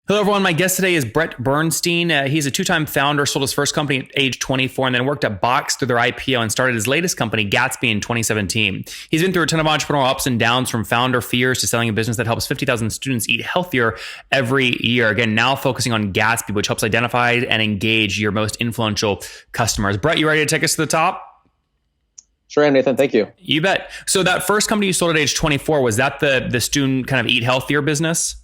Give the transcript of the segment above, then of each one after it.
Hello, everyone. My guest today is Brett Bernstein. He's a two-time founder, sold his first company at age 24, and then worked at Box through their IPO and started his latest company, Gatsby, in 2017. He's been through a ton of entrepreneurial ups and downs, from founder fears to selling a business that helps 50,000 students eat healthier every year. Again, now focusing on Gatsby, which helps identify and engage your most influential customers. Brett, you ready to take us to the top? Sure am, Nathan. Thank you. You bet. So that first company you sold at age 24, was that the student kind of eat healthier business?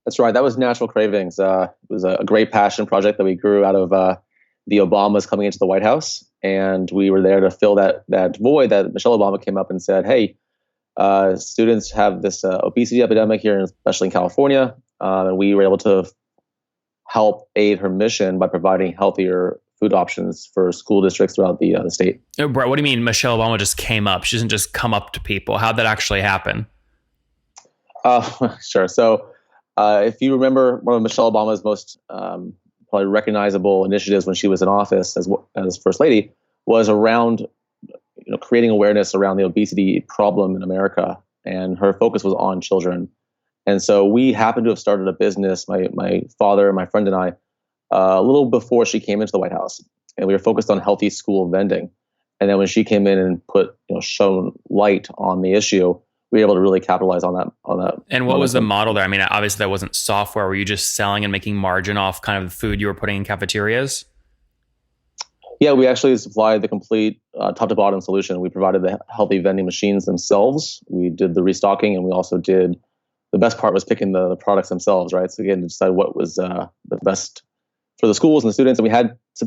That's right. That was Natural Cravings. It was a great passion project that we grew out of the Obamas coming into the White House. And we were there to fill that void that Michelle Obama came up and said, hey, students have this obesity epidemic here, especially in California. And we were able to help aid her mission by providing healthier food options for school districts throughout the state. Oh, Brett, what do you mean Michelle Obama just came up? She doesn't just come up to people. How'd that actually happen? Sure. So if you remember, one of Michelle Obama's most probably recognizable initiatives when she was in office as First Lady was around creating awareness around the obesity problem in America, and her focus was on children. And so we happened to have started a business, my father, my friend, and I, a little before she came into the White House, and we were focused on healthy school vending. And then when she came in and shone light on the issue, we were able to really capitalize on that. And what was the model there? I mean, obviously that wasn't software. Were you just selling and making margin off kind of the food you were putting in cafeterias? Yeah, we actually supplied the complete top to bottom solution. We provided the healthy vending machines themselves. We did the restocking, and we also did, the best part was picking the products themselves, right? So again, to decide what was the best for the schools and the students. And we had some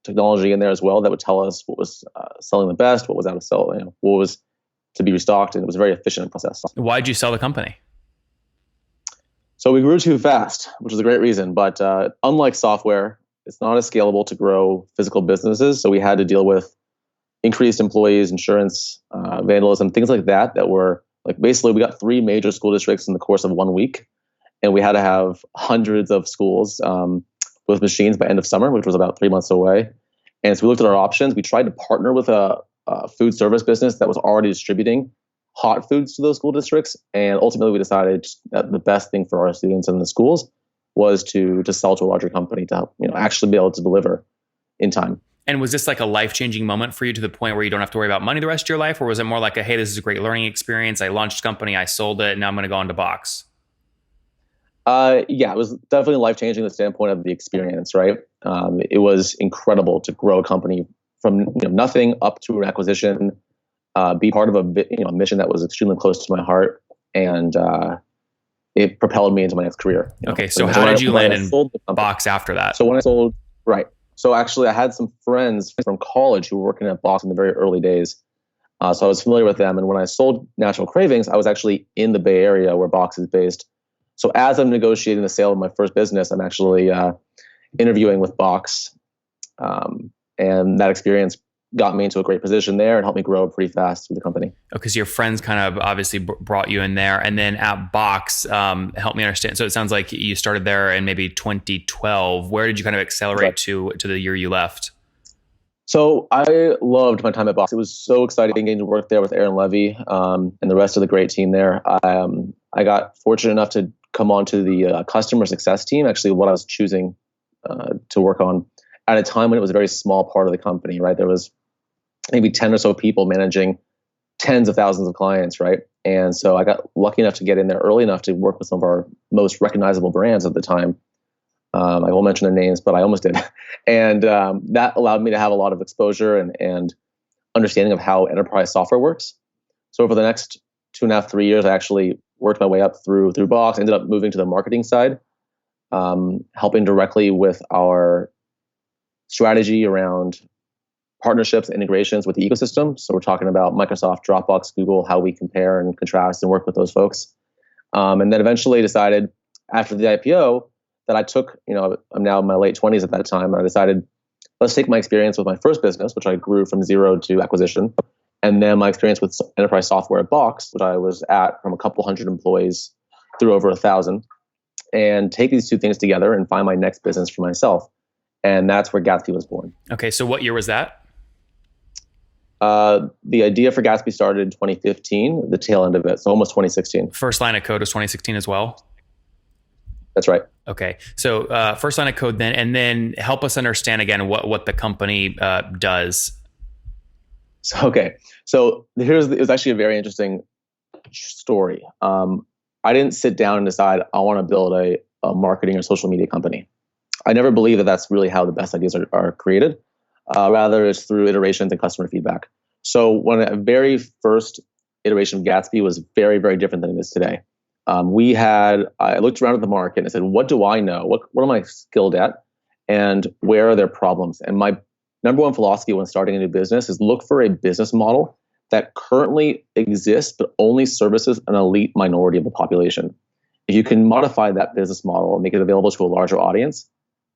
technology in there as well that would tell us what was selling the best, what was out of sell, what was to be restocked, and it was a very efficient process. Why'd you sell the company? So we grew too fast, which is a great reason. But unlike software, it's not as scalable to grow physical businesses. So we had to deal with increased employees, insurance, vandalism, things like that. That were like, basically, we got 3 major school districts in the course of 1 week, and we had to have hundreds of schools with machines by end of summer, which was about 3 months away. And so we looked at our options. We tried to partner with a food service business that was already distributing hot foods to those school districts. And ultimately we decided that the best thing for our students in the schools was to sell to a larger company to help, actually be able to deliver in time. And was this like a life-changing moment for you, to the point where you don't have to worry about money the rest of your life? Or was it more like hey, this is a great learning experience. I launched a company, I sold it, and now I'm going to go into Box? Yeah, it was definitely life-changing, the standpoint of the experience, right? It was incredible to grow a company from nothing up to an acquisition, be part of a mission that was extremely close to my heart, and it propelled me into my next career. Okay, so how did you land in Box after that? So when I sold, right. So actually, I had some friends from college who were working at Box in the very early days, so I was familiar with them. And when I sold Natural Cravings, I was actually in the Bay Area where Box is based. So as I'm negotiating the sale of my first business, I'm actually interviewing with Box. And that experience got me into a great position there and helped me grow pretty fast through the company. Because your friends kind of obviously brought you in there. And then at Box, help me understand. So it sounds like you started there in maybe 2012. Where did you kind of accelerate to the year you left? So I loved my time at Box. It was so exciting getting to work there with Aaron Levy and the rest of the great team there. I got fortunate enough to come onto the customer success team, actually what I was choosing to work on, at a time when it was a very small part of the company, right? There was maybe 10 or so people managing tens of thousands of clients, right? And so I got lucky enough to get in there early enough to work with some of our most recognizable brands at the time. I won't mention their names, but I almost did. And that allowed me to have a lot of exposure and understanding of how enterprise software works. So over the next 2.5, 3 years, I actually worked my way up through Box, ended up moving to the marketing side, helping directly with our strategy around partnerships, integrations with the ecosystem. So we're talking about Microsoft, Dropbox, Google, how we compare and contrast and work with those folks. And then eventually decided after the IPO that I took, I'm now in my late 20s at that time. And I decided, let's take my experience with my first business, which I grew from 0 to acquisition. And then my experience with enterprise software at Box, which I was at from a couple hundred employees through over 1,000, and take these two things together and find my next business for myself. And that's where Gatsby was born. Okay, so what year was that? The idea for Gatsby started in 2015, the tail end of it, so almost 2016. First line of code was 2016 as well? That's right. Okay. So first line of code then, and then help us understand again what the company does. So it was actually a very interesting story. I didn't sit down and decide I want to build a marketing or social media company. I never believe that that's really how the best ideas are created. Rather, it's through iterations and customer feedback. So when a very first iteration of Gatsby was very, very different than it is today. I looked around at the market and I said, what do I know? What am I skilled at? And where are their problems? And my number one philosophy when starting a new business is look for a business model that currently exists, but only services an elite minority of the population. If you can modify that business model and make it available to a larger audience,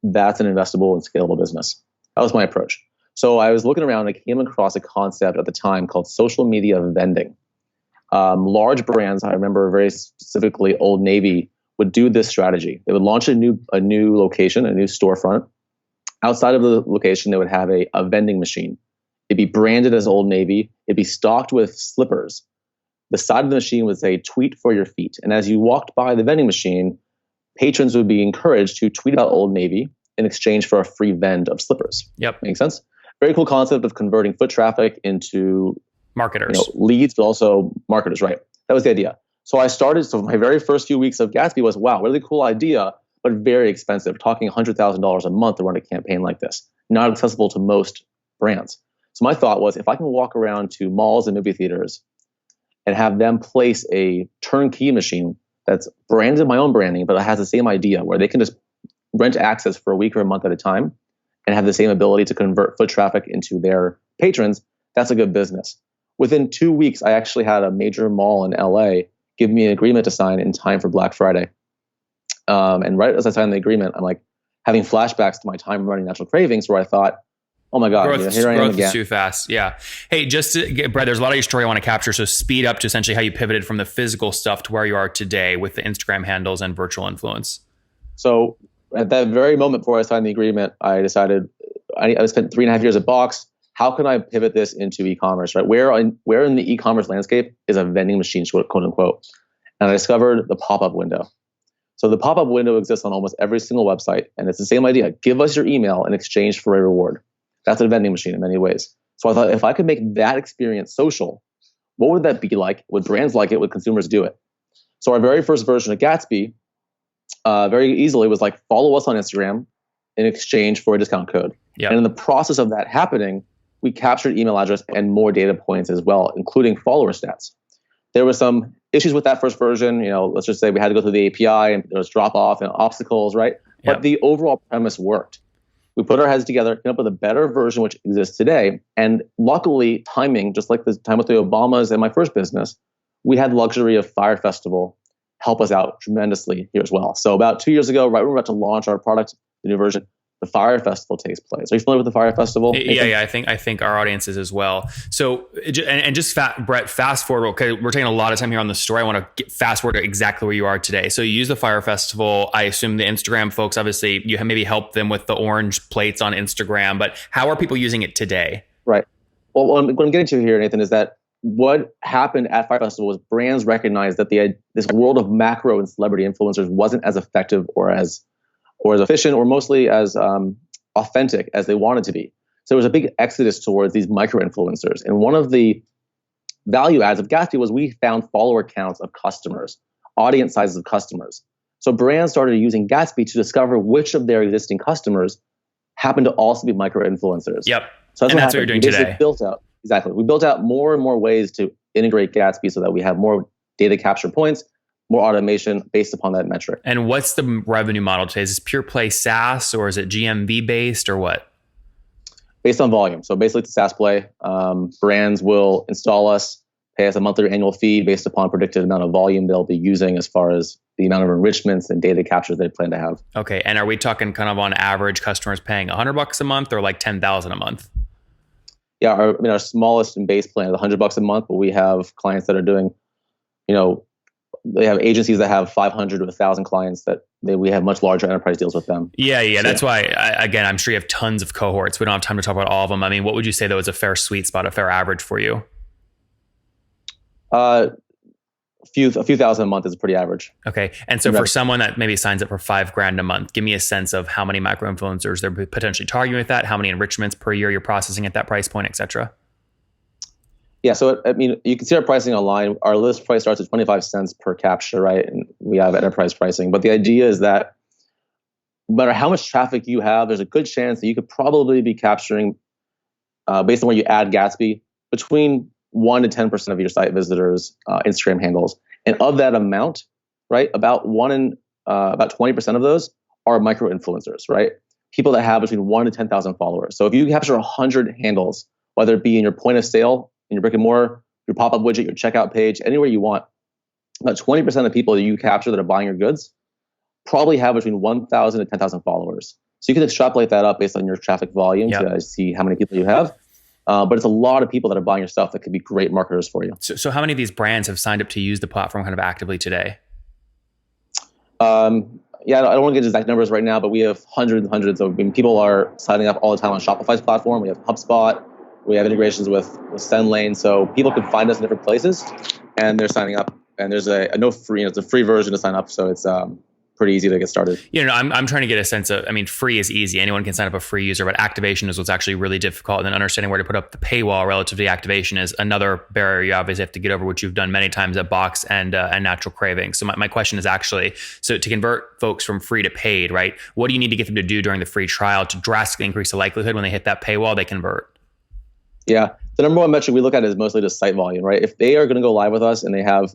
that's an investable and scalable business. That was my approach. So I was looking around and I came across a concept at the time called social media vending. Large brands, I remember very specifically Old Navy, would do this strategy. They would launch a new location, a new storefront. Outside of the location, they would have a vending machine. It'd be branded as Old Navy. It'd be stocked with slippers. The side of the machine would say, tweet for your feet. And as you walked by the vending machine, patrons would be encouraged to tweet about Old Navy in exchange for a free vend of slippers. Yep. Makes sense? Very cool concept of converting foot traffic into marketers, leads, but also marketers, right? That was the idea. So my very first few weeks of Gatsby was, wow, really cool idea, but very expensive. Talking $100,000 a month to run a campaign like this. Not accessible to most brands. So my thought was, if I can walk around to malls and movie theaters and have them place a turnkey machine that's branded my own branding, but it has the same idea where they can just rent access for a week or a month at a time and have the same ability to convert foot traffic into their patrons, that's a good business. Within 2 weeks, I actually had a major mall in LA give me an agreement to sign in time for Black Friday. And right as I signed the agreement, I'm like having flashbacks to my time running Natural Cravings where I thought, oh my God, here I am again. Growth is too fast. Yeah. Hey, Brett, there's a lot of your story I want to capture. So speed up to essentially how you pivoted from the physical stuff to where you are today with the Instagram handles and virtual influence. So at that very moment before I signed the agreement, I decided I spent 3.5 years at Box. How can I pivot this into e-commerce, right? Where in the e-commerce landscape is a vending machine, quote unquote? And I discovered the pop-up window. So the pop-up window exists on almost every single website. And it's the same idea. Give us your email in exchange for a reward. That's a vending machine in many ways. So I thought if I could make that experience social, what would that be like? Would brands like it? Would consumers do it? So our very first version of Gatsby very easily was like, follow us on Instagram in exchange for a discount code. Yep. And in the process of that happening, we captured email address and more data points as well, including follower stats. There were some issues with that first version. Let's just say we had to go through the API and there was drop off and obstacles, right? But the overall premise worked. We put our heads together, came up with a better version which exists today. And luckily, timing, just like the time with the Obamas and my first business, we had the luxury of Fire Festival help us out tremendously here as well. So about 2 years ago, right when we were about to launch our product, the new version, the Fire Festival takes place. Are you familiar with the Fire Festival? Yeah. I think our audience is as well. So, Brett, fast forward. Okay, we're taking a lot of time here on the story. I want to fast forward to exactly where you are today. So you use the Fire Festival. I assume the Instagram folks, obviously, you have maybe helped them with the orange plates on Instagram. But how are people using it today? Right. Well, what I'm getting to here, Nathan, is that what happened at Fire Festival was brands recognized that this world of macro and celebrity influencers wasn't as effective or as efficient or mostly as authentic as they wanted to be. So there was a big exodus towards these micro influencers. And one of the value adds of Gatsby was we found follower counts of customers, audience sizes of customers. So brands started using Gatsby to discover which of their existing customers happened to also be micro influencers. Yep. So that's what you're doing today. We built out more and more ways to integrate Gatsby so that we have more data capture points, more automation based upon that metric. And what's the revenue model today? Is this pure play SaaS or is it GMV based or what? Based on volume. So basically it's a SaaS play. Brands will install us, pay us a monthly or annual fee based upon predicted amount of volume they'll be using as far as the amount of enrichments and data captures they plan to have. Okay. And are we talking kind of on average customers paying $100 a month or like 10,000 a month? Yeah. Our smallest and base plan is $100 a month, but we have clients that are doing, they have agencies that have 500 to 1,000 clients that we have much larger enterprise deals with them. Yeah. So, that's why, again, I'm sure you have tons of cohorts. We don't have time to talk about all of them. I mean, what would you say though is a fair sweet spot, a fair average for you? A few thousand a month is pretty average. Okay. And so for someone that maybe signs up for $5,000 a month, give me a sense of how many micro influencers they're potentially targeting with that, how many enrichments per year you're processing at that price point, et cetera. Yeah. So, I mean, you can see our pricing online. Our list price starts at 25 cents per capture, right? And we have enterprise pricing. But the idea is that no matter how much traffic you have, there's a good chance that you could probably be capturing, based on where you add Gatsby, between 1 to 10% of your site visitors' Instagram handles. And of that amount, right, about 20% of those are micro influencers, right? People that have between 1 to 10,000 followers. So if you capture 100 handles, whether it be in your point of sale, in your brick and mortar, your pop-up widget, your checkout page, anywhere you want, about 20% of people that you capture that are buying your goods probably have between 1,000 to 10,000 followers. So you can extrapolate that up based on your traffic volume to see how many people you have. But it's a lot of people that are buying your stuff that could be great marketers for you. So how many of these brands have signed up to use the platform kind of actively today? I don't want to get exact numbers right now, but we have hundreds and hundreds of people are signing up all the time on Shopify's platform. We have HubSpot. We have integrations with SendLane. So people can find us in different places and they're signing up. And there's a no free, it's a free version to sign up. So it's pretty easy to get started. I'm trying to get a sense of, I mean, free is easy. Anyone can sign up a free user, but activation is what's actually really difficult. And then understanding where to put up the paywall relative to the activation is another barrier you obviously have to get over, which you've done many times at Box and Natural Craving. So my question is actually, so to convert folks from free to paid, right? What do you need to get them to do during the free trial to drastically increase the likelihood when they hit that paywall, they convert? Yeah. The number one metric we look at is mostly just site volume, right? If they are going to go live with us and they have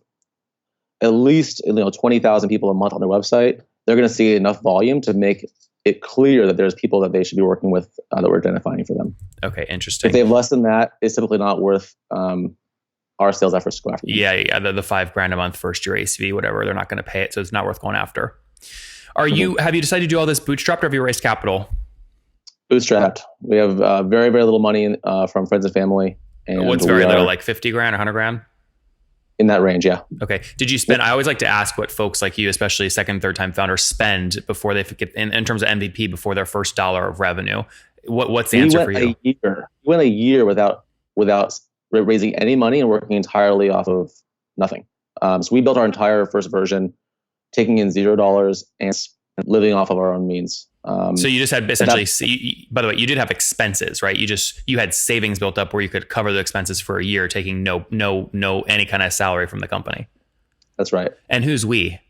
at least 20,000 people a month on their website, they're going to see enough volume to make it clear that there's people that they should be working with that we're identifying for them. Okay, interesting. If they have less than that, it's typically not worth our sales efforts to go after them. Yeah. The $5,000 a month first year ACV, whatever, they're not going to pay it, so it's not worth going after. Have you decided to do all this bootstrapped, or have you raised capital? Bootstrapped. We have very, very little money from friends and family. And what's very little, like $50,000 or $100,000? In that range, yeah. Okay. Did you spend? I always like to ask what folks like you, especially second, third time founders, spend before they get in terms of MVP before their first dollar of revenue. What's the answer for you? We went a year without raising any money and working entirely off of nothing. So we built our entire first version, taking in $0 and living off of our own means. So you just had essentially, by the way, you did have expenses, right? You had savings built up where you could cover the expenses for a year, taking no any kind of salary from the company. That's right. And who's we?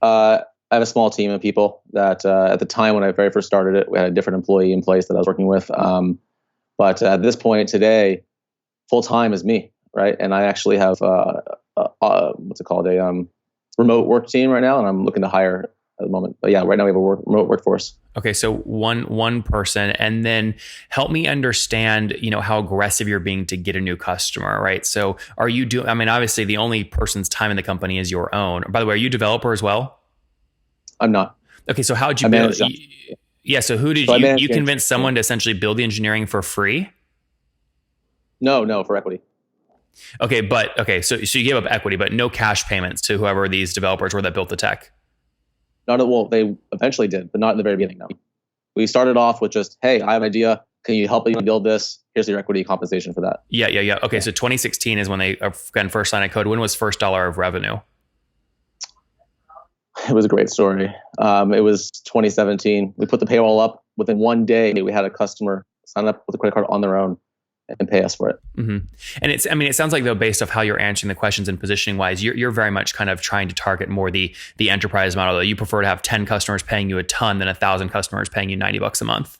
I have a small team of people that at the time when I very first started it, we had a different employee in place that I was working with. But at this point today, full time is me, right? And I actually have what's it called, a remote work team right now, and I'm looking to hire at the moment. But yeah, right now we have a remote workforce. Okay, so one person, and then help me understand, how aggressive you're being to get a new customer, right? So are you doing? I mean, obviously, the only person's time in the company is your own. By the way, are you a developer as well? I'm not. Okay, so how did you build? Yeah, so who did you convince someone to essentially build the engineering for free? No, for equity. Okay, so you gave up equity, but no cash payments to whoever these developers were that built the tech. They eventually did, but not in the very beginning. No, we started off with just, hey, I have an idea. Can you help me build this? Here's your equity compensation for that. Yeah. Okay, so 2016 is when they again first signed a code. When was first dollar of revenue? It was a great story. It was 2017. We put the paywall up. Within one day, we had a customer sign up with a credit card on their own and pay us for it. Mm-hmm. And it sounds like though, based off how you're answering the questions and positioning wise, you're very much kind of trying to target more the enterprise model. Though you prefer to have 10 customers paying you a ton than 1,000 customers paying you $90 a month.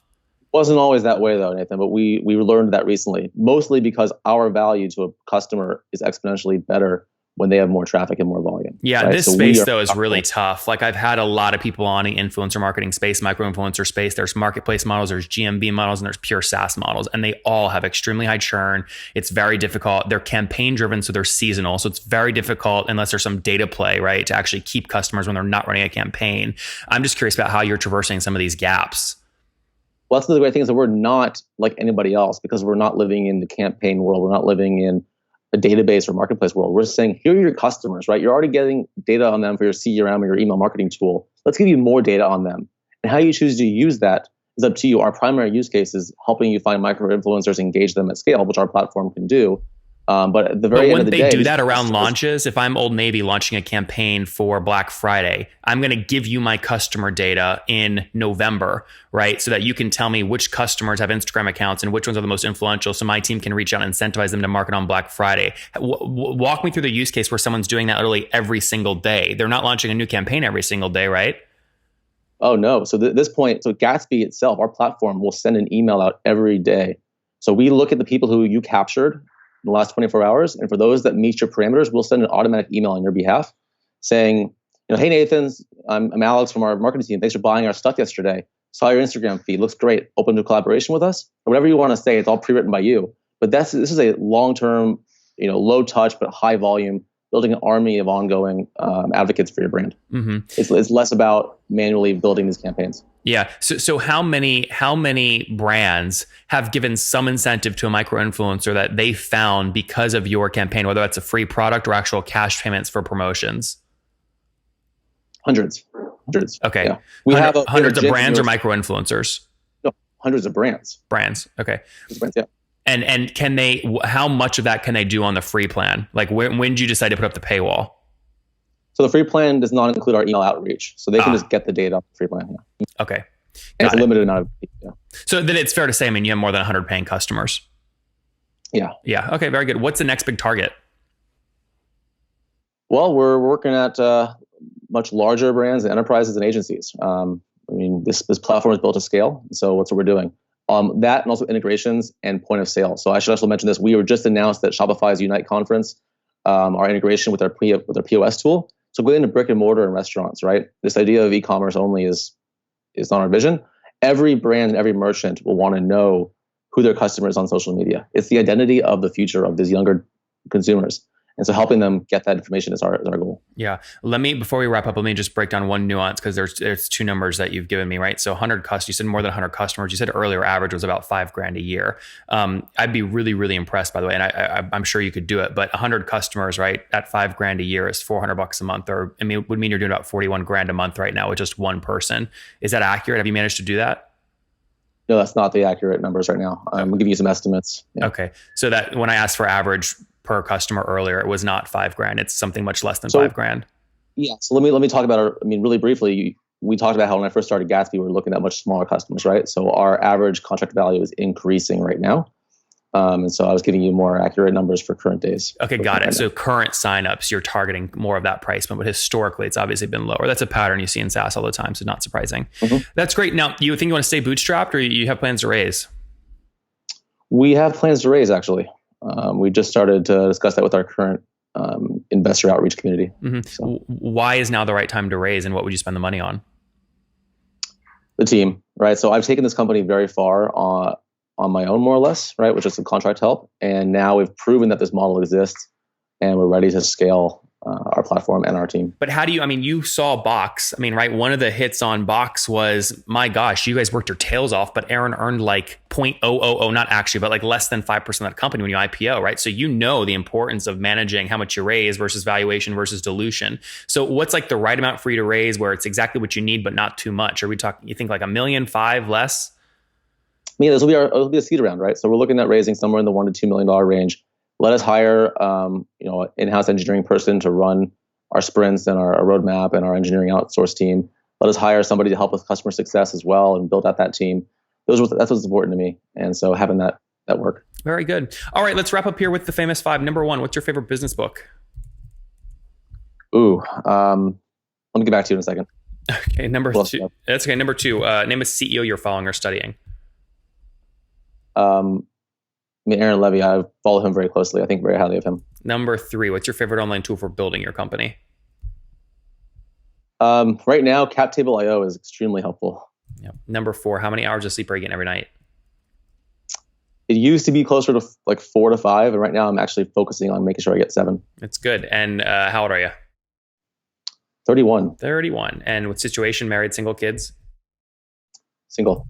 Wasn't always that way though, Nathan, but we learned that recently, mostly because our value to a customer is exponentially better when they have more traffic and more volume. Yeah, right? This space though is really tough. Like I've had a lot of people on the influencer marketing space, micro influencer space. There's marketplace models, there's GMB models, and there's pure SaaS models. And they all have extremely high churn. It's very difficult. They're campaign driven, so they're seasonal. So it's very difficult unless there's some data play, right? To actually keep customers when they're not running a campaign. I'm just curious about how you're traversing some of these gaps. Well, that's the great thing is that we're not like anybody else because we're not living in the campaign world. We're not living in a database or marketplace world. We're saying, here are your customers, right? You're already getting data on them for your CRM or your email marketing tool. Let's give you more data on them. And how you choose to use that is up to you. Our primary use case is helping you find micro influencers, engage them at scale, which our platform can do. But at the But very end of wouldn't the they day, do these that around customers- launches? If I'm Old Navy launching a campaign for Black Friday, I'm going to give you my customer data in November, right? So that you can tell me which customers have Instagram accounts and which ones are the most influential, so my team can reach out and incentivize them to market on Black Friday. Walk me through the use case where someone's doing that literally every single day. They're not launching a new campaign every single day, right? Oh no. So at this point, so Gatsby itself, our platform will send an email out every day. So we look at the people who you captured in the last 24 hours. And for those that meet your parameters, we'll send an automatic email on your behalf saying, hey, Nathan, I'm Alex from our marketing team. Thanks for buying our stuff yesterday. Saw your Instagram feed. Looks great. Open to collaboration with us. Or whatever you want to say. It's all pre-written by you. But this is a long-term, low touch, but high volume, building an army of ongoing advocates for your brand. Mm-hmm. It's less about manually building these campaigns. Yeah. So how many brands have given some incentive to a micro influencer that they found because of your campaign, whether that's a free product or actual cash payments for promotions? Hundreds. Okay. Yeah. We have hundreds of brands or micro influencers? No, hundreds of brands. Brands. Okay. Brands, yeah. And can they? How much of that can they do on the free plan? Like when did you decide to put up the paywall? So the free plan does not include our email outreach, so they can just get the data off the free plan. Yeah. Okay, and it's a limited amount of. Yeah. So then it's fair to say, I mean, you have more than 100 paying customers. Yeah. Yeah. Okay. Very good. What's the next big target? Well, we're working at much larger brands, and enterprises, and agencies. This platform is built to scale, so that's what we're doing. That and also integrations and point of sale. So I should also mention this. We were just announced at Shopify's Unite conference, our integration with our POS tool. So going into brick and mortar and restaurants, right? This idea of e-commerce only is not our vision. Every brand and every merchant will want to know who their customer is on social media. It's the identity of the future of these younger consumers. And so helping them get that information is our goal. Yeah. Before we wrap up, let me just break down one nuance, because there's two numbers that you've given me, right? So 100 customers, you said more than 100 customers. You said earlier average was about $5,000 a year. I'd be really, really impressed, by the way, and I'm sure you could do it, but 100 customers, right, at $5,000 a year is $400 a month, it would mean you're doing about $41,000 a month right now with just one person. Is that accurate? Have you managed to do that? No, that's not the accurate numbers right now. I'm giving you some estimates. Yeah. Okay. So that when I asked for average per customer earlier, it was not $5,000. It's something much less than $5,000. Yeah. So let me talk about really briefly. We talked about how when I first started Gatsby, we were looking at much smaller customers, right? So our average contract value is increasing right now. And so I was giving you more accurate numbers for current days. Okay, got it. So current signups, you're targeting more of that price point, but historically it's obviously been lower. That's a pattern you see in SaaS all the time, so not surprising. Mm-hmm. That's great. Now, you think you want to stay bootstrapped, or you have plans to raise? We have plans to raise, actually. We just started to discuss that with our current investor outreach community. Mm-hmm. So. Why is now the right time to raise, and what would you spend the money on? The team, right? So I've taken this company very far on my own, more or less, right? Which is some contract help. And now we've proven that this model exists, and we're ready to scale our platform and our team. But how do you saw Box. Right? One of the hits on Box was, my gosh, you guys worked your tails off, but Aaron earned like 0.000, not actually, but like less than 5% of that company when you IPO, right? So the importance of managing how much you raise versus valuation versus dilution. So what's like the right amount for you to raise where it's exactly what you need, but not too much? Are we talking, you think like $1 million, $5 million, less? Yeah, this will be a seed round, right? So we're looking at raising somewhere in the $1 to $2 million range. Let us hire, an in-house engineering person to run our sprints and our roadmap and our engineering outsource team. Let us hire somebody to help with customer success as well and build out that team. That's what's important to me. And so having that work. Very good. All right, let's wrap up here with the famous 5. Number 1, what's your favorite business book? Let me get back to you in a second. Okay, number 2. That's okay. Number 2, name a CEO you're following or studying. Aaron Levy, I follow him very closely. I think very highly of him. Number 3, what's your favorite online tool for building your company? Right now, CapTable.io is extremely helpful. Yep. Number 4, how many hours of sleep are you getting every night? It used to be closer to like 4 to 5, and right now I'm actually focusing on making sure I get 7. That's good. And how old are you? 31. 31. And what situation? Married, single, kids? Single,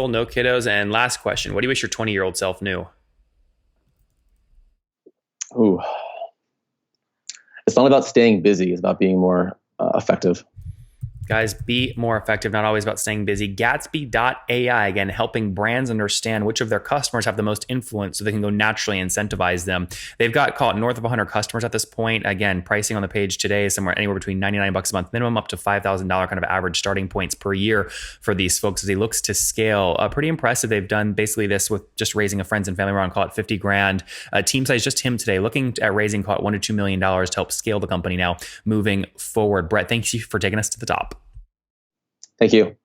no kiddos. And last question, what do you wish your 20-year-old self knew? Ooh. It's not about staying busy. It's about being more effective. Guys, be more effective, not always about staying busy. Gatsby.ai, again, helping brands understand which of their customers have the most influence so they can go naturally incentivize them. They've got, call it, north of 100 customers at this point. Again, pricing on the page today is somewhere anywhere between $99 a month minimum up to $5,000 kind of average starting points per year for these folks as he looks to scale. Pretty impressive. They've done basically this with just raising a friends and family round, call it 50 grand. Team size, just him today, looking at raising, call it $1 to $2 million to help scale the company now moving forward. Brett, thank you for taking us to the top. Thank you.